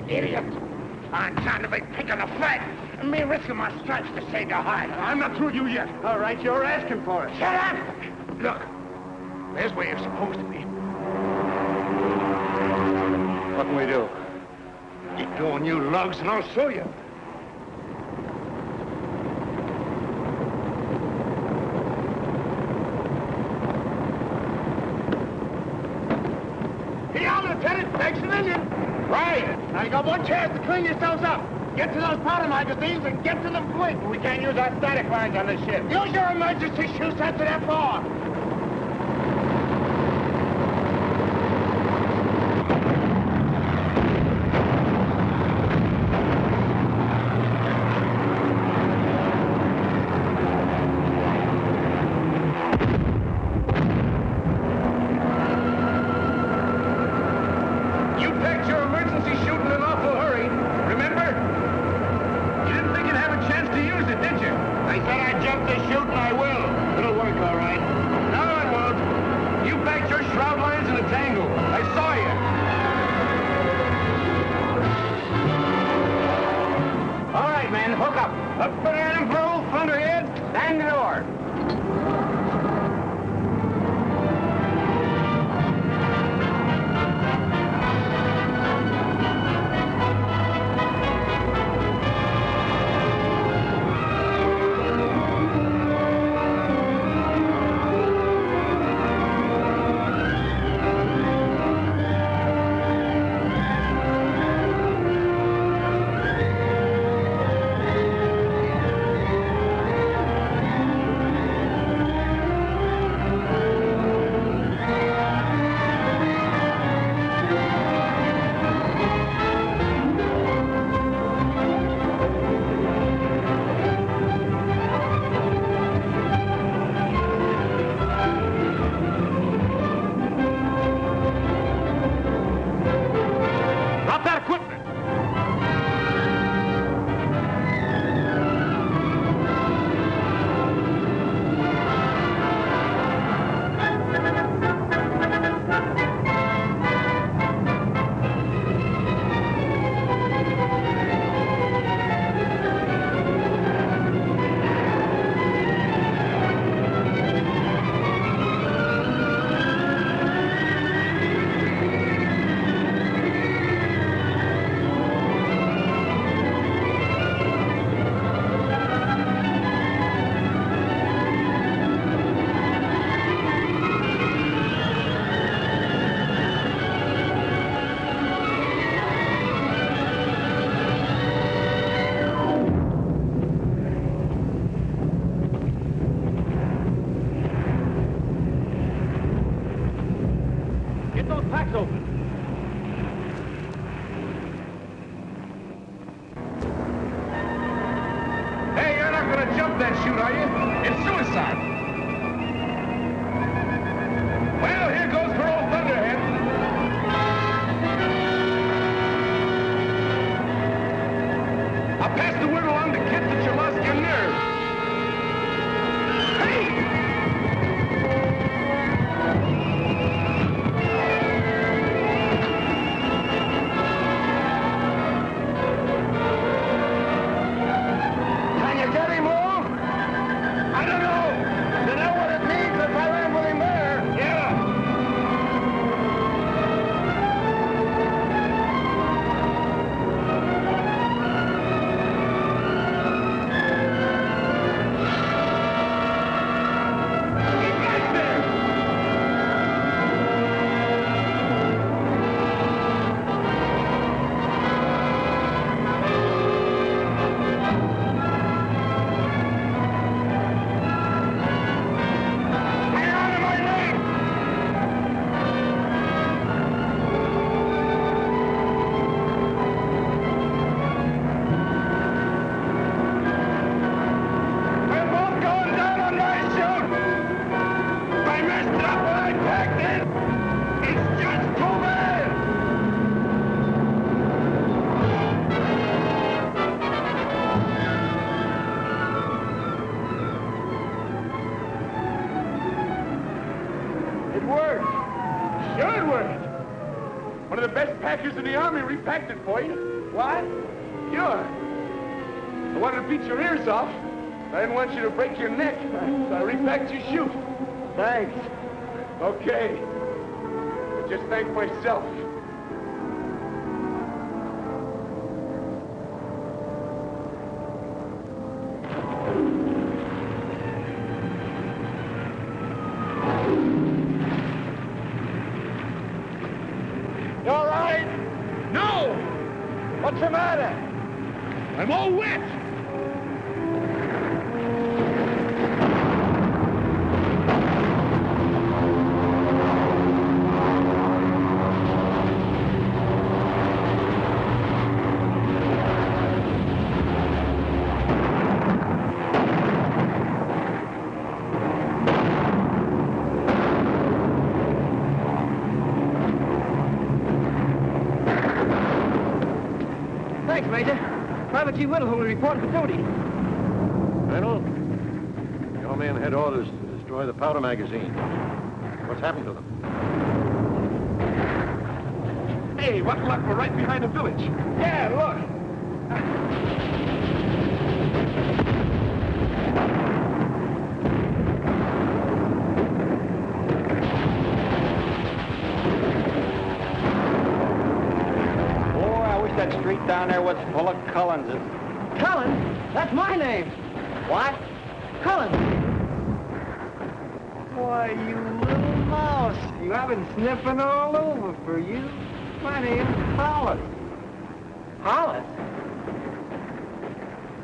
Idiot! I'm trying to be picking a fight, and me risking my stripes to save your hide. I'm not through with you yet. All right, you're asking for it. Shut up! Look, there's where you're supposed to be. What can we do? Get going, you lugs, and I'll show you. Hey, on, Lieutenant. Thanks an Indian. Right. Now you got one chance to clean yourselves up. Get to those powder magazines and get to them quick. We can't use our static lines on this ship. Use your emergency shoe sets at F4. gonna jump that chute, are you? It's suicide. Well, here goes for old Thunderhead. I'll pass the word along to kids that you lost your nerve. Hey! Can you get him home? I don't know. You know what it means if I ran with him there? Yeah. It worked. Sure it worked. One of the best packers in the Army repacked it for you. What? Sure. I wanted to beat your ears off. I didn't want you to break your neck, so I repacked your chute. Thanks. Okay. I just thanked myself. You all right? No! What's the matter? I'm all wet! Thanks, Major. Private G. Whittle will report for duty. Colonel, your men had orders to destroy the powder magazine. What's happened to them? Hey, what luck, we're right behind the village. Yeah, look. That street down there was full of Cullenses. Cullen? That's my name. What? Cullen. Why, you little mouse. I've been sniffing all over for you. My name's Hollis. Hollis?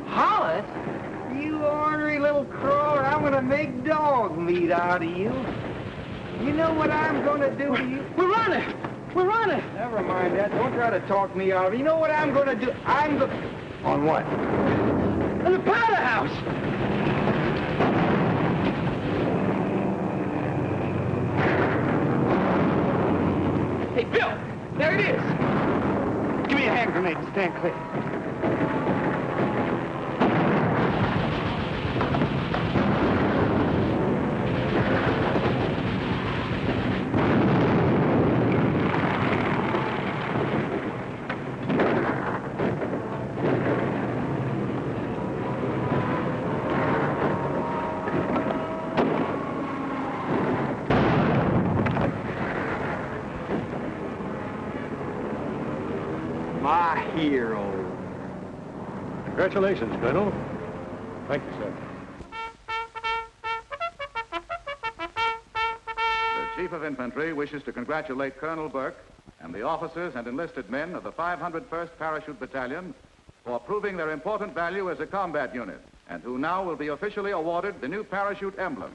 Hollis? You ornery little crawler, I'm gonna make dog meat out of you. You know what I'm gonna do to you? We're running! We're running! Never mind that. Don't try to talk me out of it. You know what I'm going to do? On what? In the powder house! Hey, Bill! There it is! Give me a hand grenade and stand clear. My hero. Congratulations, Colonel. Thank you, sir. The Chief of Infantry wishes to congratulate Colonel Burke and the officers and enlisted men of the 501st Parachute Battalion for proving their important value as a combat unit, and who now will be officially awarded the new parachute emblem.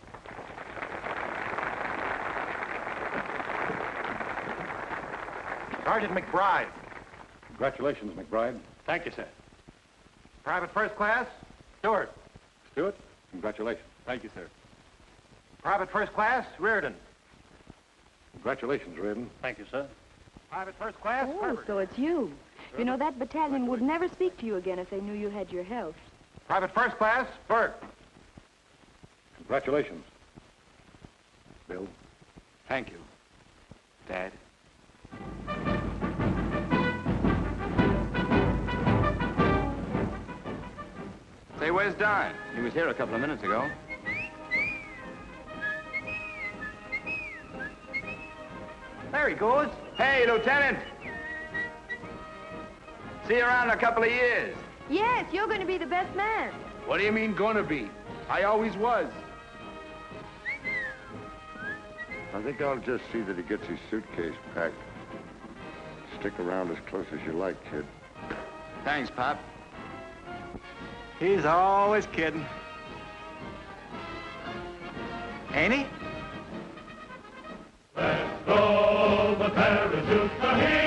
Sergeant McBride. Congratulations, McBride. Thank you, sir. Private First Class, Stewart. Stewart, congratulations. Thank you, sir. Private First Class, Reardon. Congratulations, Reardon. Thank you, sir. Private First Class, Oh, Herbert. so it's you. You know, that battalion would never speak to you again if they knew you had your health. Private First Class, Burke. Congratulations. Bill. Thank you, Dad. Say, where's Don? He was here a couple of minutes ago. There he goes. Hey, Lieutenant! See you around in a couple of years. Yes, you're going to be the best man. What do you mean, gonna be? I always was. I think I'll just see that he gets his suitcase packed. Stick around as close as you like, kid. Thanks, Pop. He's always kidding. Ain't he? Let's go, the parachutes are here.